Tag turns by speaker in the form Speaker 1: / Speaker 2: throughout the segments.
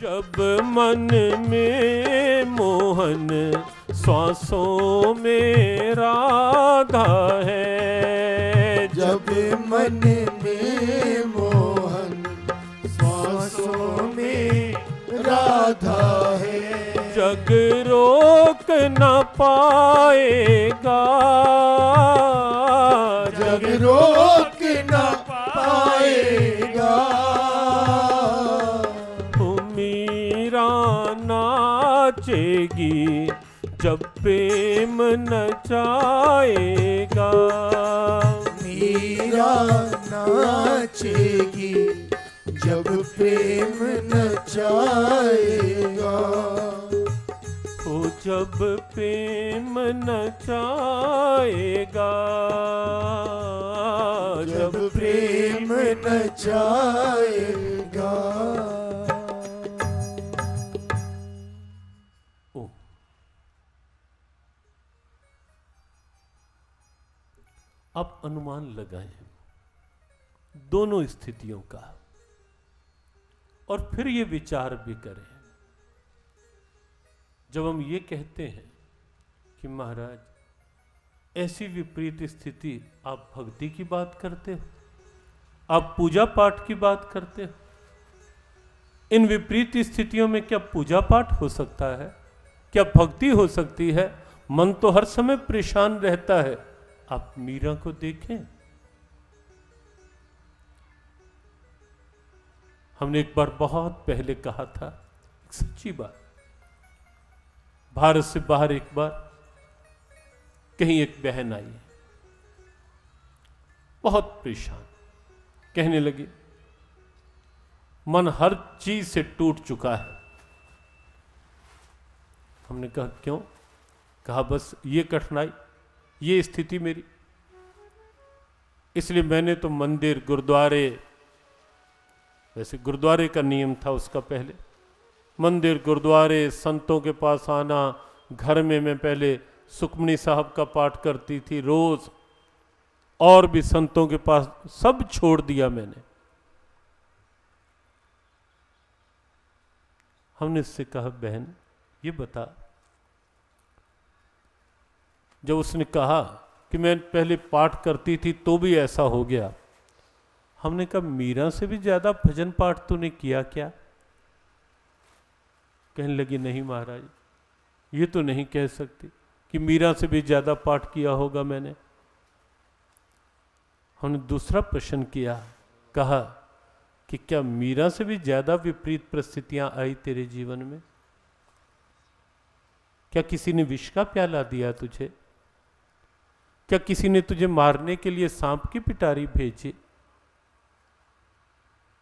Speaker 1: जब मन में मोहन श्वासों में राधा है,
Speaker 2: जब मन में मोहन श्वासों में राधा है,
Speaker 1: जग रोक न पाएगा,
Speaker 2: जग रोक न पाएगा।
Speaker 1: मीरा नाचेगी जब प्रेम नचाएगा,
Speaker 2: मीरा नाचेगी जब प्रेम नचाएगा।
Speaker 1: ओ जब प्रेम नचाएगा,
Speaker 2: जब प्रेम नचाएगा।
Speaker 1: अब अनुमान लगाएं दोनों स्थितियों का और फिर ये विचार भी करें। जब हम ये कहते हैं कि महाराज ऐसी विपरीत स्थिति, आप भक्ति की बात करते हो, आप पूजा पाठ की बात करते हो, इन विपरीत स्थितियों में क्या पूजा पाठ हो सकता है? क्या भक्ति हो सकती है? मन तो हर समय परेशान रहता है। आप मीरा को देखें, हमने एक बार बहुत पहले कहा था, एक सच्ची बात, भारत से बाहर एक बार कहीं एक बहन आई, बहुत परेशान, कहने लगी मन हर चीज से टूट चुका है। हमने कहा क्यों? कहा बस ये कठिनाई, ये स्थिति मेरी, इसलिए मैंने तो मंदिर गुरुद्वारे, वैसे गुरुद्वारे का नियम था उसका पहले, मंदिर गुरुद्वारे संतों के पास आना, घर में मैं पहले सुखमनी साहब का पाठ करती थी रोज, और भी संतों के पास सब छोड़ दिया मैंने। हमने इससे कहा बहन ये बता, जब उसने कहा कि मैं पहले पाठ करती थी तो भी ऐसा हो गया, हमने कहा मीरा से भी ज्यादा भजन पाठ तूने किया क्या? कहने लगी नहीं महाराज, ये तो नहीं कह सकती कि मीरा से भी ज्यादा पाठ किया होगा मैंने। हमने दूसरा प्रश्न किया, कहा कि क्या मीरा से भी ज्यादा विपरीत परिस्थितियां आई तेरे जीवन में? क्या किसी ने विष का प्याला दिया तुझे? क्या किसी ने तुझे मारने के लिए सांप की पिटारी भेजी?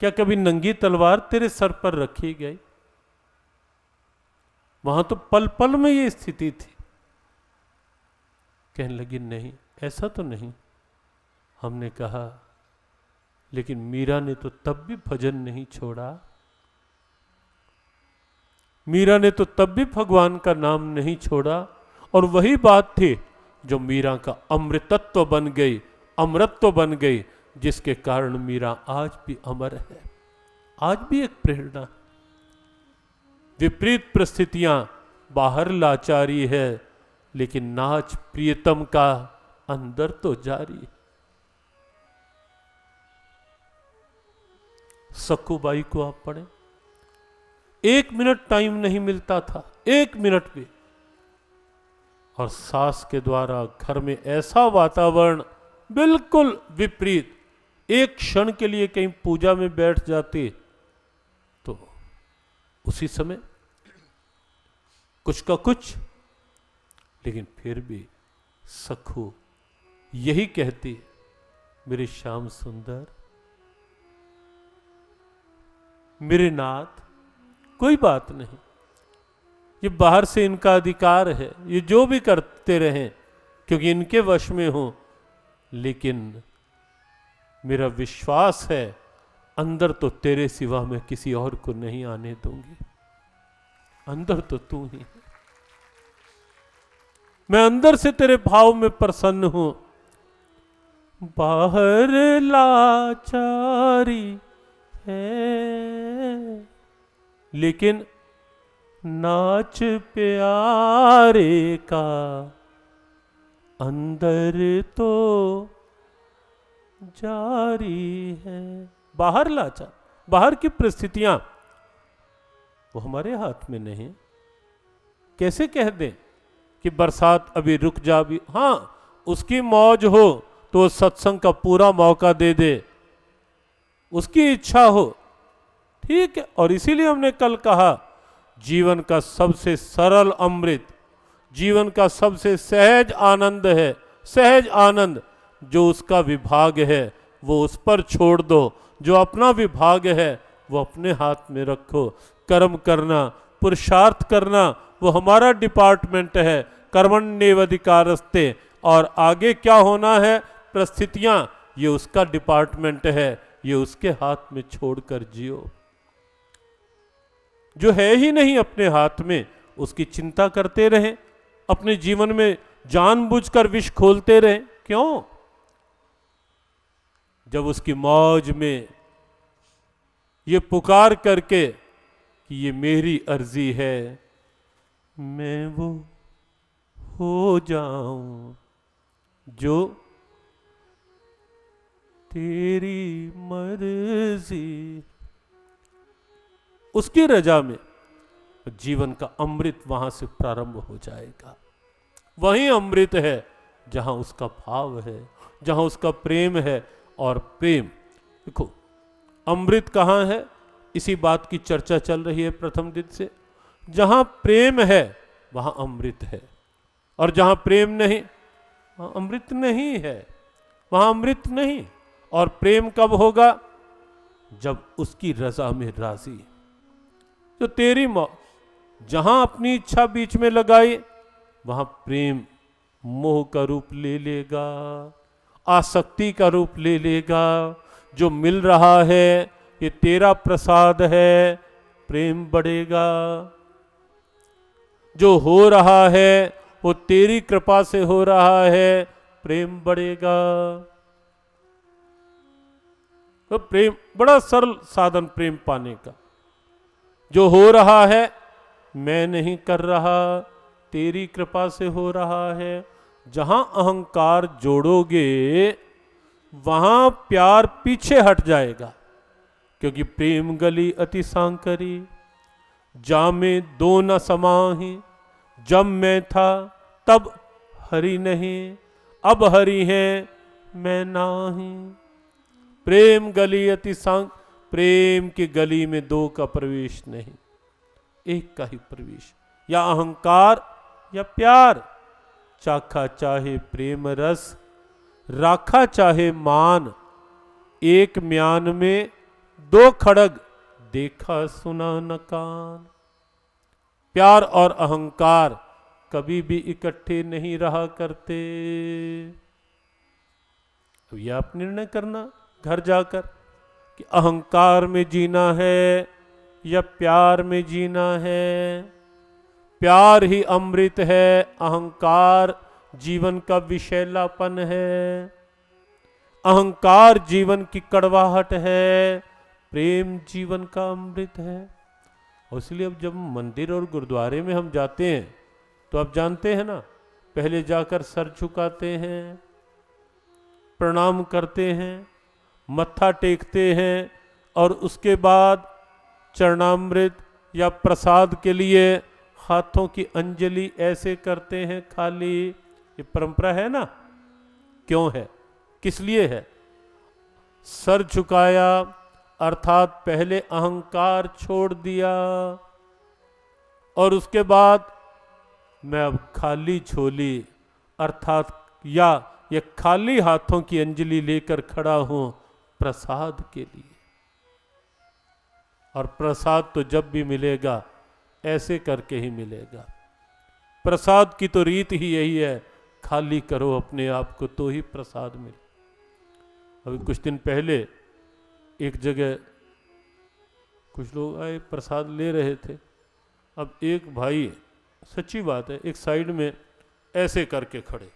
Speaker 1: क्या कभी नंगी तलवार तेरे सर पर रखी गई? वहां तो पल पल में ये स्थिति थी। कहने लगी नहीं, ऐसा तो नहीं। हमने कहा लेकिन मीरा ने तो तब भी भजन नहीं छोड़ा, मीरा ने तो तब भी भगवान का नाम नहीं छोड़ा, और वही बात थी जो मीरा का अमृतत्व बन गई, अमरत्व बन गई, जिसके कारण मीरा आज भी अमर है, आज भी एक प्रेरणा। विपरीत परिस्थितियां बाहर लाचारी है, लेकिन नाच प्रियतम का अंदर तो जारी। सक्कूबाई को आप पढ़े, 1 मिनट टाइम नहीं मिलता था, 1 मिनट भी, और सास के द्वारा घर में ऐसा वातावरण बिल्कुल विपरीत, एक क्षण के लिए कहीं पूजा में बैठ जाती तो उसी समय कुछ का कुछ, लेकिन फिर भी सखू यही कहती, मेरे श्याम सुंदर, मेरे नाथ, कोई बात नहीं, ये बाहर से इनका अधिकार है, ये जो भी करते रहें क्योंकि इनके वश में हो, लेकिन मेरा विश्वास है अंदर तो तेरे सिवा मैं किसी और को नहीं आने दूंगी, अंदर तो तू ही है, मैं अंदर से तेरे भाव में प्रसन्न हूं। बाहर लाचारी है, लेकिन नाच प्यारे का अंदर तो जारी है। बाहर लाचार, बाहर की परिस्थितियां वो हमारे हाथ में नहीं। कैसे कह दें कि बरसात अभी रुक जा, भी हाँ उसकी मौज हो तो सत्संग का पूरा मौका दे दे, उसकी इच्छा हो, ठीक है। और इसीलिए हमने कल कहा जीवन का सबसे सरल अमृत, जीवन का सबसे सहज आनंद है, सहज आनंद। जो उसका विभाग है वो उस पर छोड़ दो, जो अपना विभाग है वो अपने हाथ में रखो। कर्म करना, पुरुषार्थ करना वो हमारा डिपार्टमेंट है, कर्मण्येवाधिकारस्ते। और आगे क्या होना है, परिस्थितियां, ये उसका डिपार्टमेंट है, ये उसके हाथ में छोड़कर जियो। जो है ही नहीं अपने हाथ में उसकी चिंता करते रहें, अपने जीवन में जानबूझकर विष खोलते रहें, क्यों? जब उसकी मौज में ये पुकार करके कि ये मेरी अर्जी है, मैं वो हो जाऊं जो तेरी मर्जी, उसकी रजा में जीवन का अमृत वहां से प्रारंभ हो जाएगा। वही अमृत है जहां उसका भाव है, जहां उसका प्रेम है। और प्रेम, देखो अमृत कहां है, इसी बात की चर्चा चल रही है प्रथम दिन से। जहां प्रेम है वहां अमृत है, और जहां प्रेम नहीं वहां अमृत नहीं है, वहां अमृत नहीं। और प्रेम कब होगा, जब उसकी रजा में राजी। तो तेरी जहां अपनी इच्छा बीच में लगाई वहां प्रेम मोह का रूप ले लेगा, आसक्ति का रूप ले लेगा। जो मिल रहा है ये तेरा प्रसाद है, प्रेम बढ़ेगा। जो हो रहा है वो तेरी कृपा से हो रहा है, प्रेम बढ़ेगा। तो प्रेम बड़ा सरल साधन प्रेम पाने का। जो हो रहा है मैं नहीं कर रहा, तेरी कृपा से हो रहा है। जहां अहंकार जोड़ोगे वहां प्यार पीछे हट जाएगा, क्योंकि प्रेम गली अति सांकरी, जामे दो न समाही। जब मैं था तब हरि नहीं, अब हरि है मैं नाही। प्रेम गली अति सांक, प्रेम की गली में दो का प्रवेश नहीं, एक का ही प्रवेश। या अहंकार या प्यार, चाखा चाहे प्रेम रस, राखा चाहे मान। एक म्यान में दो खड़ग, देखा सुना न कान। प्यार और अहंकार कभी भी इकट्ठे नहीं रहा करते। तो यह आप निर्णय करना घर जाकर कि अहंकार में जीना है या प्यार में जीना है। प्यार ही अमृत है, अहंकार जीवन का विषैलापन है। अहंकार जीवन की कड़वाहट है, प्रेम जीवन का अमृत है। और इसलिए अब जब मंदिर और गुरुद्वारे में हम जाते हैं तो आप जानते हैं ना, पहले जाकर सर झुकाते हैं, प्रणाम करते हैं, मत्था टेकते हैं, और उसके बाद चरणामृत या प्रसाद के लिए हाथों की अंजलि ऐसे करते हैं खाली। ये परंपरा है ना, क्यों है, किस लिए है? सर झुकाया अर्थात पहले अहंकार छोड़ दिया, और उसके बाद मैं अब खाली झोली अर्थात या ये खाली हाथों की अंजलि लेकर खड़ा हूं प्रसाद के लिए। और प्रसाद तो जब भी मिलेगा ऐसे करके ही मिलेगा। प्रसाद की तो रीत ही यही है, खाली करो अपने आप को तो ही प्रसाद मिले। अभी कुछ दिन पहले एक जगह कुछ लोग आए, प्रसाद ले रहे थे। अब एक भाई, सच्ची बात है, एक साइड में ऐसे करके खड़े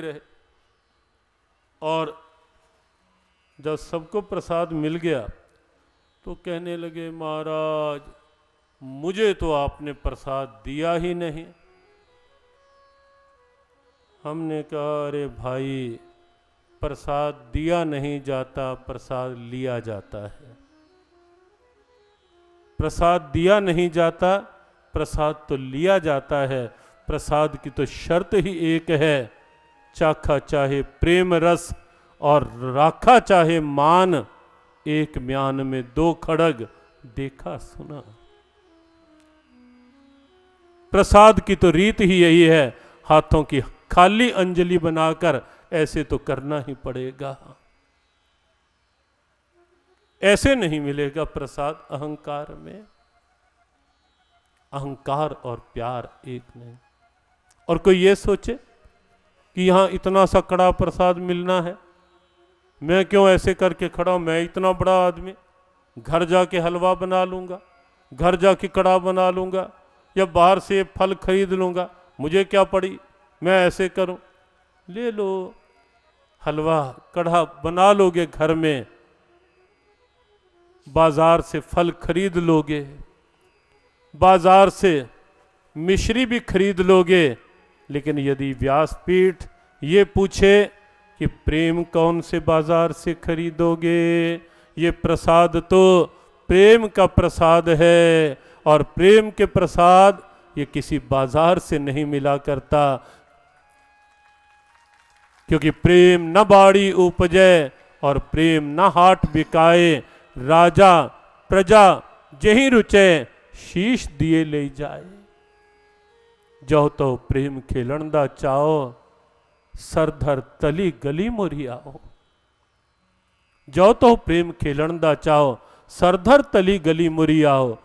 Speaker 1: रहे, और जब सबको प्रसाद मिल गया तो कहने लगे, महाराज मुझे तो आपने प्रसाद दिया ही नहीं। हमने कहा, अरे भाई, प्रसाद दिया नहीं जाता, प्रसाद लिया जाता है। प्रसाद दिया नहीं जाता, प्रसाद तो लिया जाता है। प्रसाद की तो शर्त ही एक है, चाखा चाहे प्रेम रस और राखा चाहे मान, एक म्यान में दो खड़ग देखा सुना। प्रसाद की तो रीत ही यही है, हाथों की खाली अंजलि बनाकर ऐसे तो करना ही पड़ेगा। ऐसे नहीं मिलेगा प्रसाद अहंकार में। अहंकार और प्यार एक नहीं। और कोई ये सोचे कि यहां इतना सा कड़ा प्रसाद मिलना है, मैं क्यों ऐसे करके खड़ा हूं, मैं इतना बड़ा आदमी, घर जाके हलवा बना लूंगा, घर जाके कड़ा बना लूंगा, या बाहर से फल खरीद लूंगा, मुझे क्या पड़ी, मैं ऐसे करूं। ले लो हलवा कड़ा बना लोगे घर में, बाजार से फल खरीद लोगे, बाजार से मिश्री भी खरीद लोगे, लेकिन यदि व्यासपीठ ये पूछे कि प्रेम कौन से बाजार से खरीदोगे, ये प्रसाद तो प्रेम का प्रसाद है, और प्रेम के प्रसाद ये किसी बाजार से नहीं मिला करता, क्योंकि प्रेम न बाड़ी उपजे और प्रेम न हाट बिकाए, राजा प्रजा जहीं रुचे शीश दिए ले जाए। जो तो प्रेम खेलन दा चाओ, सरधर तली गली मोरी आओ। जो तो प्रेम खेलन दा चाओ, सरधर तली गली मोरी आओ।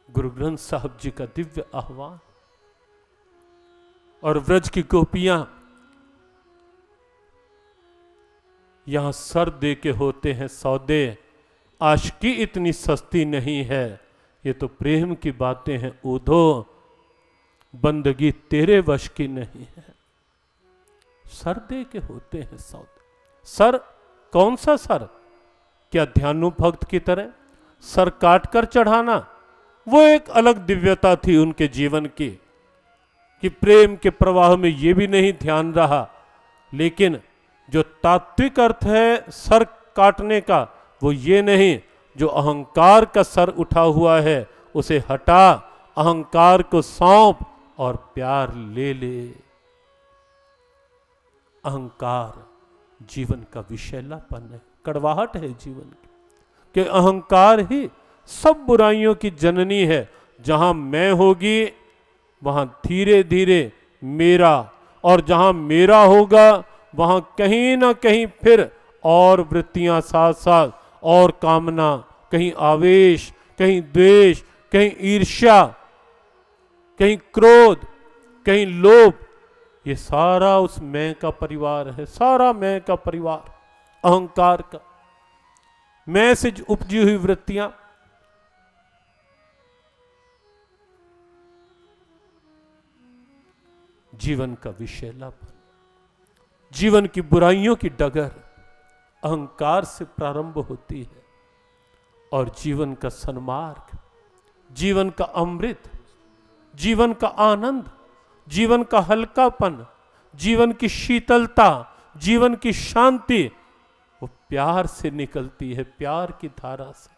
Speaker 1: गुरु ग्रंथ साहब जी का दिव्य आह्वान। और व्रज की गोपियां यहां सर दे के होते हैं सौदे, आशिकी इतनी सस्ती नहीं है, ये तो प्रेम की बातें हैं ऊधो, बंदगी तेरे वश की नहीं है। सर दे के होते हैं सौदे। सर कौन सा सर? क्या ध्यानु भक्त की तरह सर काट कर चढ़ाना? वो एक अलग दिव्यता थी उनके जीवन की, कि प्रेम के प्रवाह में ये भी नहीं ध्यान रहा। लेकिन जो तात्विक अर्थ है सर काटने का, वो ये नहीं, जो अहंकार का सर उठा हुआ है उसे हटा, अहंकार को सौंप और प्यार ले ले। अहंकार जीवन का विषैलापन है, कड़वाहट है जीवन की, कि अहंकार ही सब बुराइयों की जननी है। जहां मैं होगी वहां धीरे धीरे मेरा, और जहां मेरा होगा वहां कहीं ना कहीं फिर और वृत्तियां साथ साथ, और कामना, कहीं आवेश, कहीं द्वेष, कहीं ईर्ष्या, कहीं क्रोध, कहीं लोभ। ये सारा उस मैं का परिवार है, सारा मैं का परिवार अहंकार का। मैं से उपजी हुई वृत्तियां जीवन का विषैलापन, जीवन की बुराइयों की डगर अहंकार से प्रारंभ होती है, और जीवन का सन्मार्ग, जीवन का अमृत, जीवन का आनंद, जीवन का हल्कापन, जीवन की शीतलता, जीवन की शांति, वो प्यार से निकलती है, प्यार की धारा से।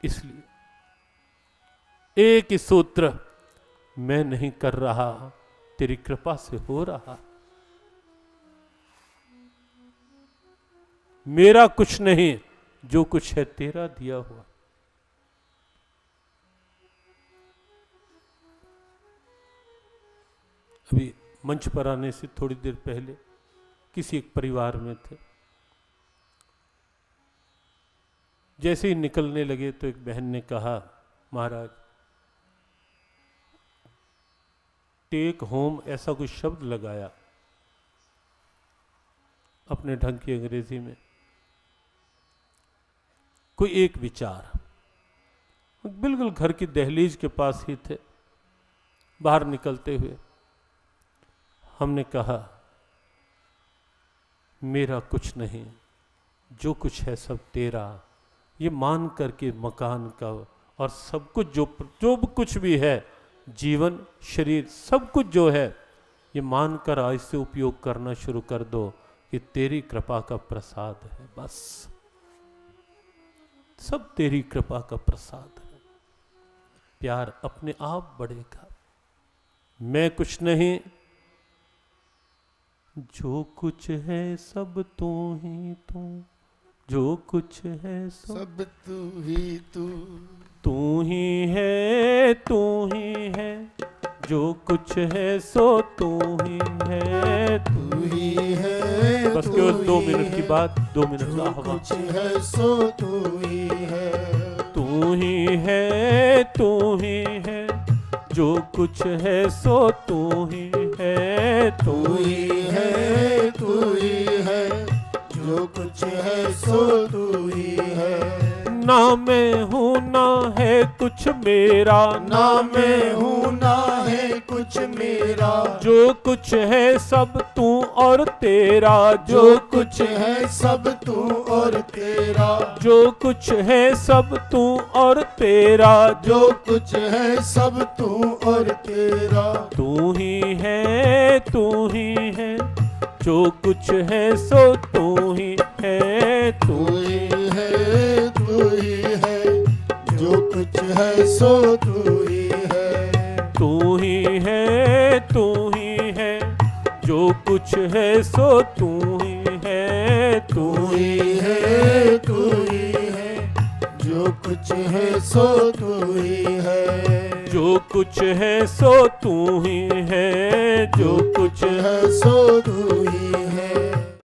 Speaker 1: इसलिए एक ही सूत्र, मैं नहीं कर रहा, तेरी कृपा से हो रहा। मेरा कुछ नहीं, जो कुछ है तेरा दिया हुआ। अभी मंच पर आने से थोड़ी देर पहले किसी एक परिवार में थे, जैसे ही निकलने लगे तो एक बहन ने कहा, महाराज टेक होम, ऐसा कुछ शब्द लगाया अपने ढंग की अंग्रेजी में। कोई एक विचार, बिल्कुल घर की दहलीज के पास ही थे, बाहर निकलते हुए हमने कहा मेरा कुछ नहीं, जो कुछ है सब तेरा, ये मान करके मकान का और सब कुछ जो कुछ भी है, जीवन शरीर सब कुछ जो है, ये मान कर आज से उपयोग करना शुरू कर दो कि तेरी कृपा का प्रसाद है। बस सब तेरी कृपा का प्रसाद है। प्यार अपने आप बढ़ेगा। मैं कुछ नहीं, जो कुछ है सब तू ही तू, जो कुछ है
Speaker 2: सब तू ही तू,
Speaker 1: तू ही है, तू ही है, जो कुछ है सो तू ही है,
Speaker 2: तू ही है।
Speaker 1: बस केवल 2 मिनट की बात, 2 मिनट का
Speaker 2: जो
Speaker 1: आह्वान।
Speaker 2: कुछ है सो तू ही है,
Speaker 1: तू ही है, तू ही है, जो कुछ है सो तू ही है,
Speaker 2: तू ही है, तू ही है, जो कुछ है सो तू ही है।
Speaker 1: ना मैं हूँ ना है कुछ मेरा,
Speaker 2: ना मैं हूँ ना है कुछ मेरा,
Speaker 1: जो कुछ है सब तू और तेरा,
Speaker 2: जो कुछ है सब तू और तेरा,
Speaker 1: जो कुछ है सब तू और तेरा,
Speaker 2: जो कुछ है सब तू और तेरा।
Speaker 1: तू ही है, तू ही है, जो कुछ है सो तू ही है,
Speaker 2: तू ही है, तू ही है, जो कुछ है सो तू ही है।
Speaker 1: तू ही है, तू ही है, जो कुछ है सो तू ही है,
Speaker 2: तू ही है, तू ही है, जो कुछ है सो तू ही है।
Speaker 1: जो कुछ है सो तू ही है, जो कुछ
Speaker 2: है सो तू ही